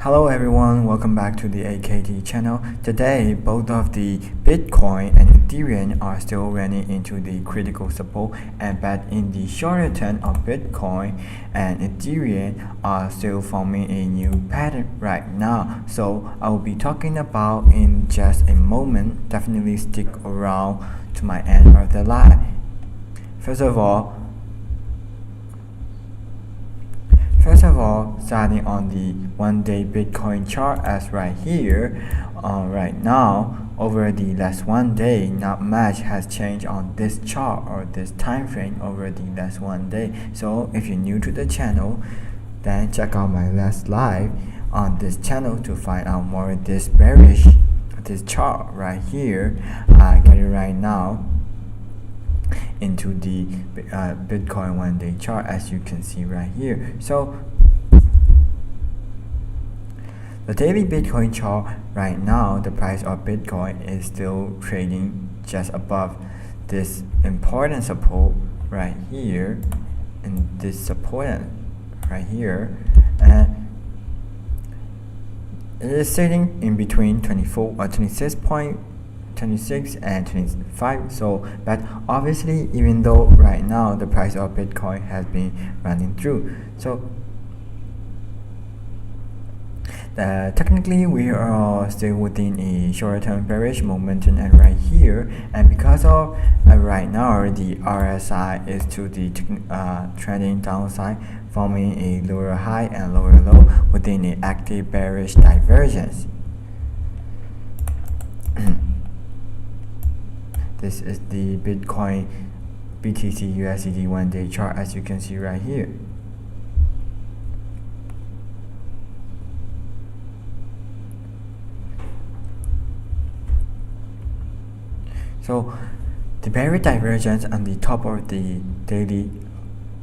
Hello everyone, welcome back to the AKT channel. Today, both of the Bitcoin and Ethereum are still running into the critical support, but in the shorter term of Bitcoin and Ethereum are still forming a new pattern right now. So I will be talking about in just a moment. Definitely stick around to my end of the live. First of all, starting on the one-day Bitcoin chart as right here, right now, over the last one day, not much has changed on this chart or this time frame over the last one day. So if you're new to the channel, then check out my last live on this channel to find out more of this chart right here. I get it right now into the Bitcoin one-day chart, as you can see right here. So the daily Bitcoin chart right now, the price of Bitcoin is still trading just above this important support right here, and this support right here, and it is sitting in between 26 and 25. So but obviously, even though right now the price of Bitcoin has been running through, so technically we are still within a short-term bearish momentum, and right here, and because of right now the RSI is to the trending downside, forming a lower high and lower low within an active bearish divergence. This is the Bitcoin BTC USDT one-day chart, as you can see right here. So the bearish divergence on the top of the daily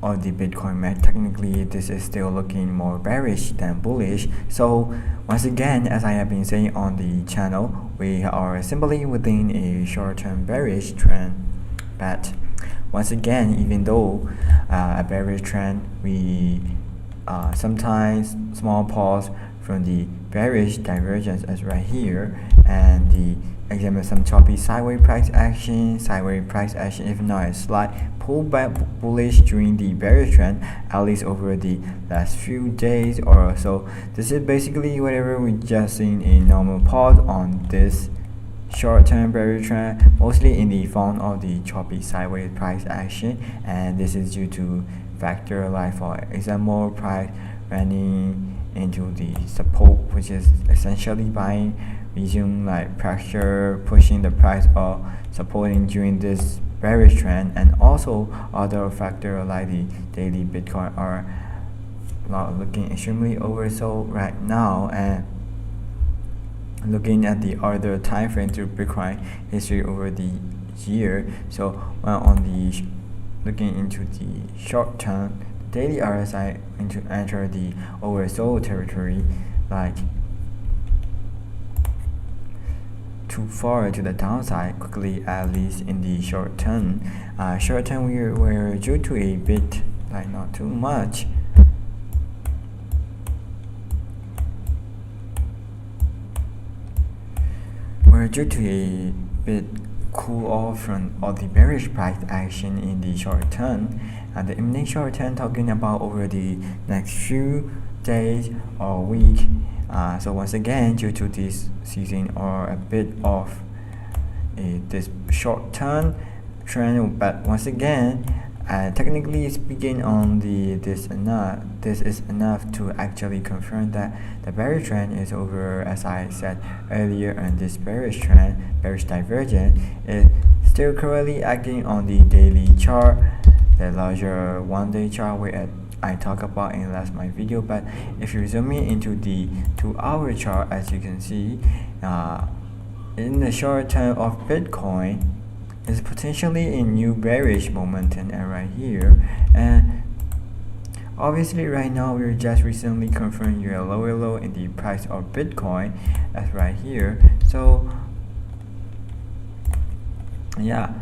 of the Bitcoin map, technically this is still looking more bearish than bullish. So once again, as I have been saying on the channel, we are simply within a short-term bearish trend. But once again, even though a bearish trend, we sometimes small pause from the bearish divergence as right here, and the examine some choppy sideways price action, if not a slight pullback bullish during the bearish trend, at least over the last few days or so. This is basically whatever we just seen a normal pause on this short-term bearish trend, mostly in the form of the choppy sideways price action, and this is due to factor like, for example, price running into the support, which is essentially buying resume like pressure, pushing the price or supporting during this bearish trend, and also other factors like the daily Bitcoin are not looking extremely oversold right now. And looking at the other time frame through Bitcoin history over the year, so on the looking into the short term, daily RSI enter the oversold territory, like too far to the downside quickly, at least in the short term. We're due to a bit, like not too much. We're due to a bit cool off from all the bearish price action in the short term. The imminent short term, talking about over the next few days or week. So once again, due to this season or a bit of this short-term trend, but once again, technically speaking, on this is enough to actually confirm that the bearish trend is over. As I said earlier, and this bearish divergence is still currently acting on the daily chart, the larger one-day chart where I talk about in my video. But if you zoom in into the 2-hour chart, as you can see, in the short term of Bitcoin is potentially a new bearish momentum, and right here, and obviously right now we're just recently confirming your lower low in the price of Bitcoin as right here. So yeah,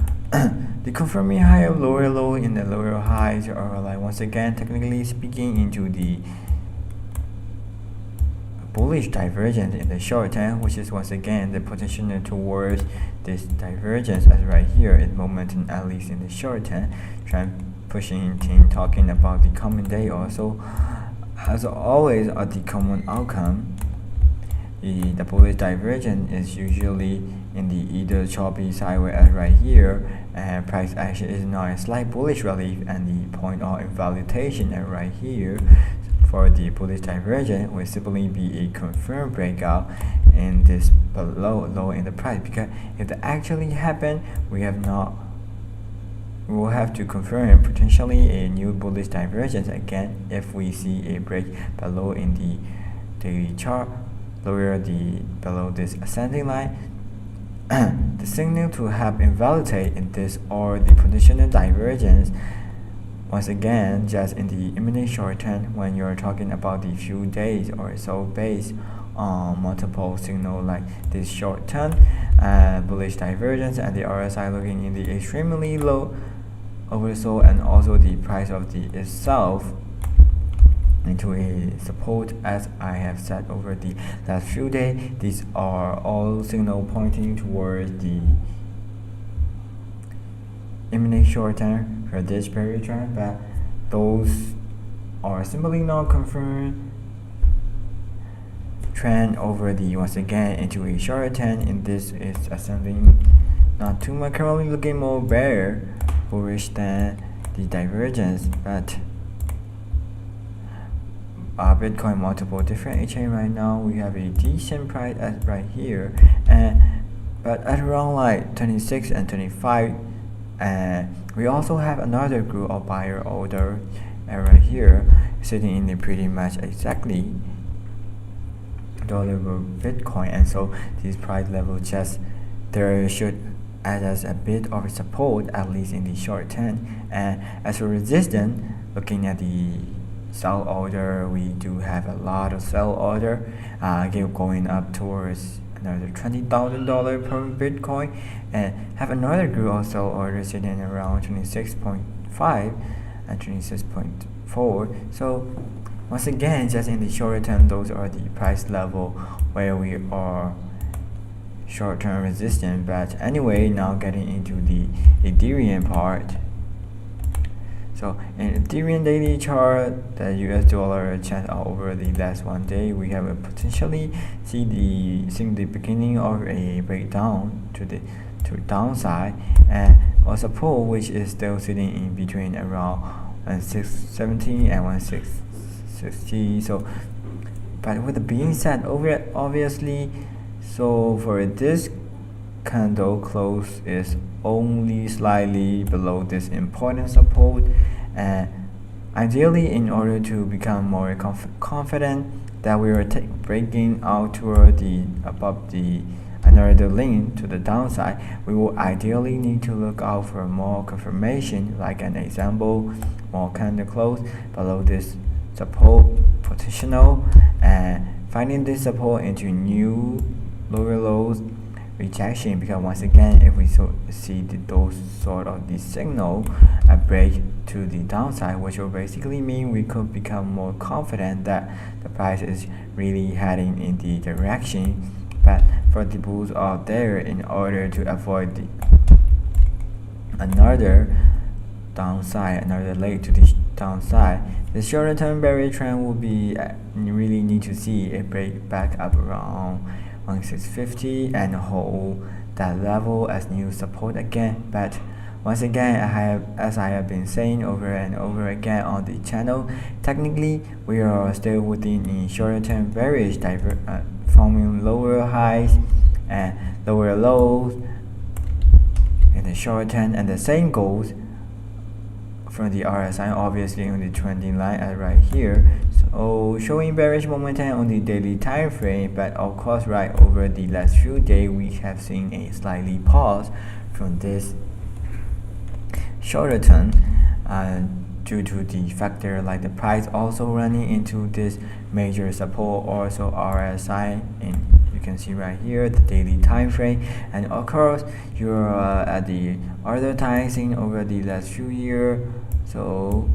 the confirming higher lower low in the lower highs are like, once again, technically speaking, into the bullish divergence in the short term, which is once again the potential towards this divergence as right here is momentum, at least in the short term. Pushing team talking about the coming day also. As always, at the common outcome, the bullish divergence is usually in the either choppy sideways as right here, and price action is now a slight bullish relief and the point of invalidation as right here. For the bullish divergence will simply be a confirmed breakout in this below low in the price, because if that actually happen, we will have to confirm potentially a new bullish divergence again if we see a break below in the daily chart, below this ascending line. The signal to help invalidate in this or the potential divergence, once again, just in the immediate short term, when you're talking about the few days or so based on multiple signal like this short term bullish divergence and the RSI looking in the extremely low oversold, and also the price of the itself into a support, as I have said over the last few days. These are all signal pointing towards the imminent short term for this period trend, but those are simply not confirmed trend over the once again into a short term. In this is ascending, not too much, currently looking more bullish than the divergence, but Bitcoin multiple different exchange right now, we have a decent price at right here, but at around like 26 and 25, and we also have another group of buyer order right here sitting in the pretty much exactly dollar Bitcoin, and so this price level just there should act as a bit of a support, at least in the short term. And as a resistance, looking at the sell order, we do have a lot of sell order going up towards another $20,000 per Bitcoin, and have another group of sell orders sitting around 26.5 and 26.4. so once again, just in the short term, those are the price level where we are short-term resistance. But anyway, now getting into the Ethereum part. So in Ethereum daily chart, the US dollar chart over the last one day, we have a potentially seeing the beginning of a breakdown to downside, and a support which is still sitting in between around 1670 and 1660. So, but with the being said, obviously, so for this candle close is only slightly below this important support, and ideally, in order to become more confident that we are breaking out toward the above the another link to the downside, we will ideally need to look out for more confirmation, like an example, more candle close below this support potential, and finding this support into new lower lows rejection, because once again, if we see those sort of the signal a break to the downside, which will basically mean we could become more confident that the price is really heading in the direction. But for the bulls out there, in order to avoid another downside, another leg to the downside, the shorter term bearish trend will be really need to see a break back up around 1650 and hold that level as new support again. But once again, as I have been saying over and over again on the channel, technically we are still within a shorter term bearish forming lower highs and lower lows in the short term, and the same goes from the RSI, obviously on the trending line right here. So showing bearish momentum on the daily time frame, but of course right over the last few days we have seen a slightly pause from this shorter term due to the factor like the price also running into this major support, also RSI, and you can see right here the daily time frame, and of course you're at the other time seen over the last few years. So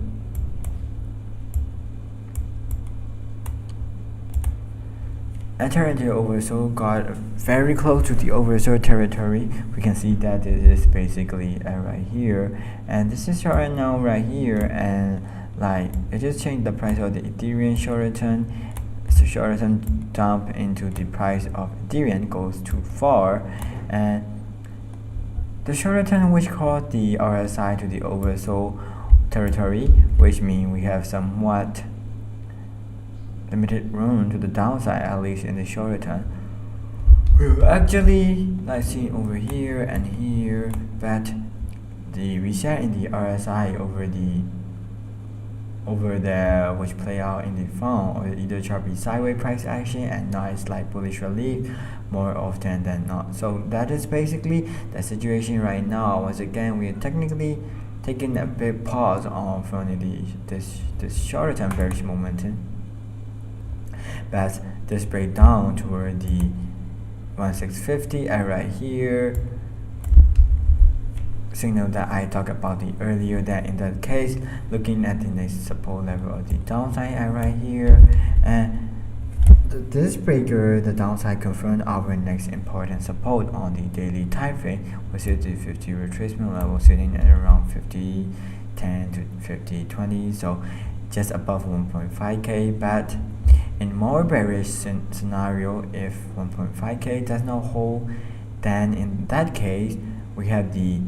enter into the oversold, got very close to the oversold territory. We can see that it is basically right here, and this is right now right here, and like it just changed the price of the Ethereum short-term. So short-term dump into the price of Ethereum goes too far, and the short-term which caused the RSI to the oversold territory, which means we have somewhat limited room to the downside, at least in the short term. We're actually like seeing over here and here that the reset in the RSI over there, which play out in the fund, or either choppy sideways price action and nice like bullish relief more often than not. So that is basically the situation right now. Once again, we are technically taking a big pause on from this short term bearish momentum, but this breakdown toward the 1650 right here signal that I talked about the earlier, that in that case, looking at the next support level of the downside right here, and this breaker, the downside, confirmed our next important support on the daily time frame, which is the 50 retracement level sitting at around 50.10 to 50.20, so just above 1.5k. But in more bearish scenario, if 1.5k does not hold, then in that case we have the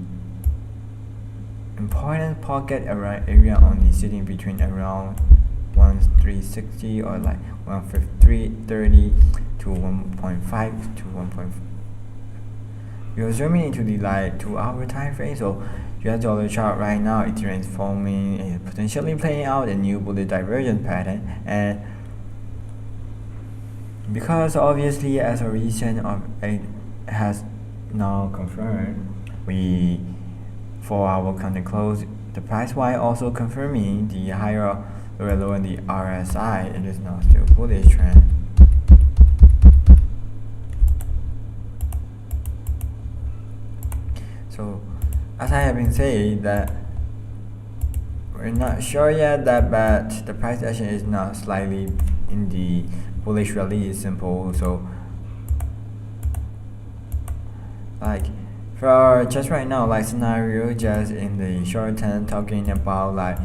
important pocket area only sitting between around 1360 or like 153.30 to 1.5 to 1.5. We are zooming into the like 2-hour time frame. So US dollar chart right now, Ethereum is forming and potentially playing out a new bullish divergence pattern, and because obviously as a reason of it has now confirmed, we for our counter close, the price Y also confirming the higher lower in the RSI. It is now still bullish trend. So as I have been saying, that we're not sure yet that, but the price action is now slightly in the bullish rally is simple. So like for just right now, like scenario, just in the short term, talking about like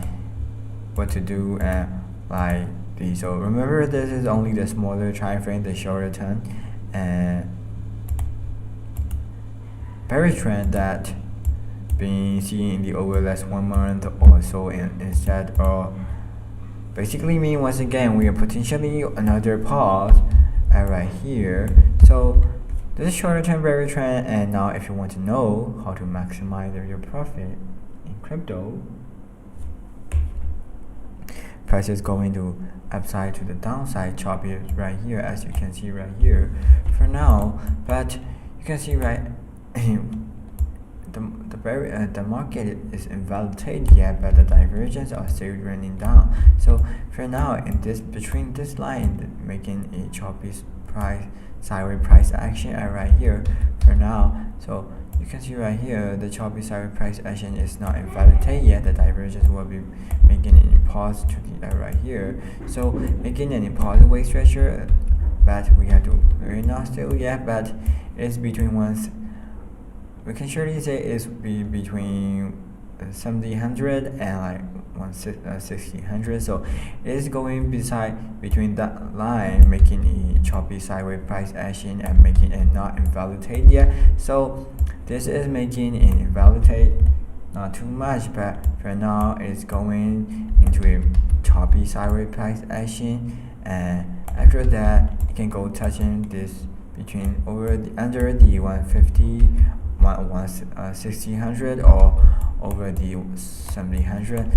what to do and like the, so remember this is only the smaller time frame, the shorter term, and bearish trend that being seen in the over last 1 month or so, instead of basically mean once again we are potentially another pause right here. So this is shorter term bearish trend, and now if you want to know how to maximize your profit in crypto, price is going to upside to the downside, choppy right here, as you can see right here for now. But you can see right the market is invalidated yet, but the divergence are still running down. So for now, in this between this line, making a choppy price sideways price action right here for now. So you can see right here the choppy sideways price action is not invalidated yet. The divergence will be making an impulse to the right here. So making an impulse weight stretcher, but we have to, we're not still yet, but it's between ones. We can surely say it's between 1700 and like 1600. So it is going between that line, making a choppy sideways price action and making it not invalidate yet. So this is making it invalidate, not too much, but for now it's going into a choppy sideways price action, and after that it can go touching this between under the 150 1600 or over the 1700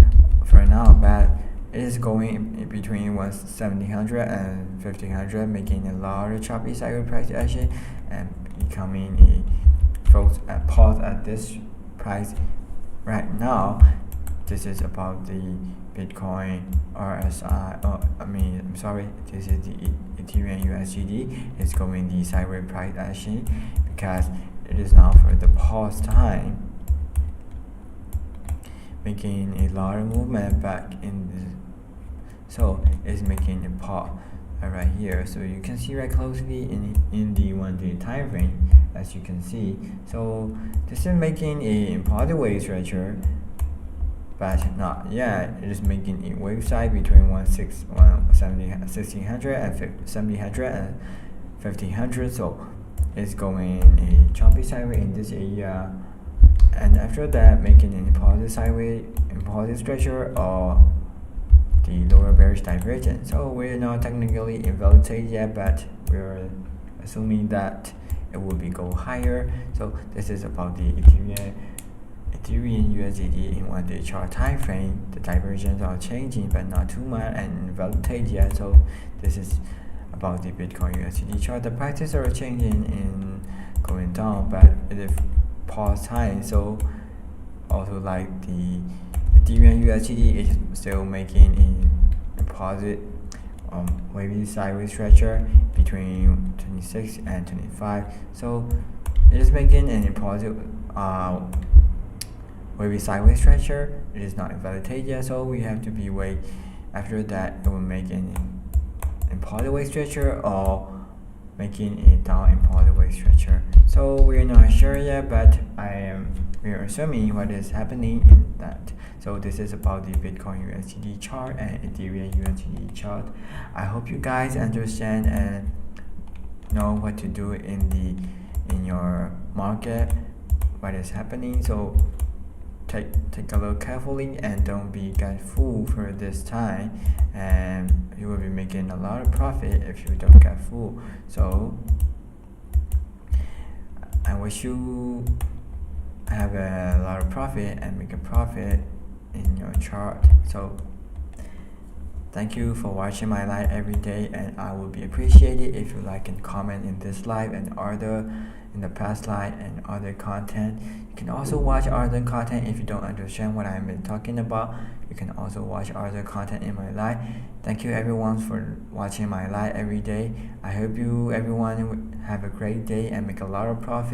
for now, but it is going in between 1700 and 1500, making a large choppy sideways price action and becoming a pause at this price right now. This is about the Bitcoin RSI. This is the Ethereum USDT. It's going the sideways price action because it is now for the pause time, making a large movement back in this. So it's making a pause right here. So you can see right closely in the 1 day time frame, as you can see. So this is making a positive wave structure, but not yet. It is making a wave size between 1600 and 1700 and 1500. So it's going a choppy sideways in this area, and after that making a positive sideways in positive structure or the lower bearish divergence. So we're not technically invalidated yet, but we're assuming that it will be go higher. So this is about the Ethereum USDT in 1 day chart time frame. The divergence are changing, but not too much and invalidated yet. So this is about the Bitcoin USDT chart. The prices are changing in going down, but it is pause time. So also like the Ethereum USDT is still making a positive wavy sideways structure between 26 and 25. So it is making a positive wavy sideways structure. It is not invalidated yet, so we have to be wait. After that, it will make a positive wave structure or making a down positive wave structure. So we're not sure yet, but we are assuming what is happening in that. So this is about the Bitcoin USDT chart and Ethereum USDT chart. I hope you guys understand and know what to do in your market, what is happening. So take a look carefully and don't get fooled for this time, and you will be making a lot of profit if you don't get fooled. So I wish you have a lot of profit and make a profit in your chart. So thank you for watching my live every day, and I would be appreciated if you like and comment in this live and other in the past live and other content. You can also watch other content if you don't understand what I've been talking about. You can also watch other content in my live. Thank you everyone for watching my live every day. I hope you everyone have a great day and make a lot of profit.